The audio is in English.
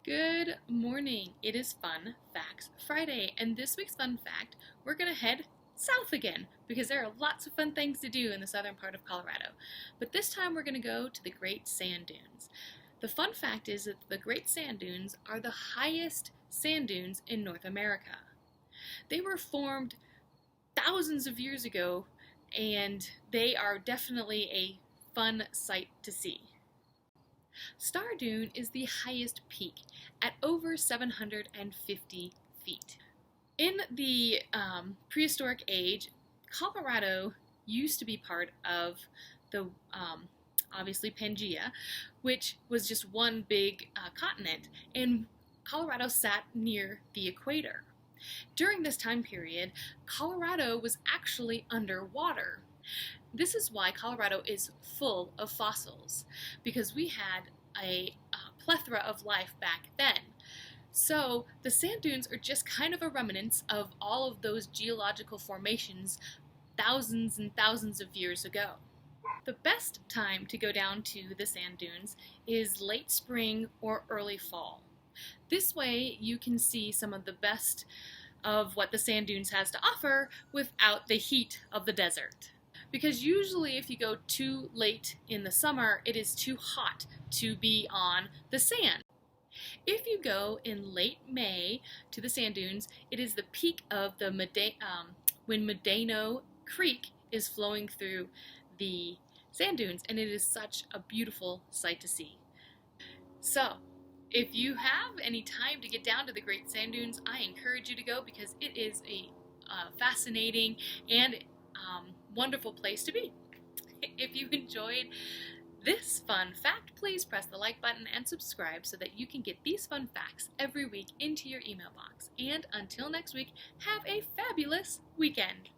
Good morning. It is Fun Facts Friday, and this week's fun fact, we're going to head south again because there are lots of fun things to do in the southern part of Colorado. But this time we're going to go to the Great Sand Dunes. The fun fact is that the Great Sand Dunes are the highest sand dunes in North America. They were formed thousands of years ago, and they are definitely a fun sight to see. Star Dune is the highest peak at over 750 feet. In the prehistoric age, Colorado used to be part of the obviously Pangea, which was just one big continent, and Colorado sat near the equator. During this time period, Colorado was actually underwater. This is why Colorado is full of fossils, because we had a plethora of life back then. So the sand dunes are just kind of a remnants of all of those geological formations thousands and thousands of years ago. The best time to go down to the sand dunes is late spring or early fall. This way you can see some of the best of what the sand dunes has to offer without the heat of the desert. Because usually if you go too late in the summer, it is too hot to be on the sand. If you go in late May to the sand dunes, it is the peak of the when Medano Creek is flowing through the sand dunes, and it is such a beautiful sight to see. So, if you have any time to get down to the Great Sand Dunes, I encourage you to go because it is a fascinating and wonderful place to be. If you enjoyed this fun fact, please press the like button and subscribe so that you can get these fun facts every week into your email box. And until next week, have a fabulous weekend.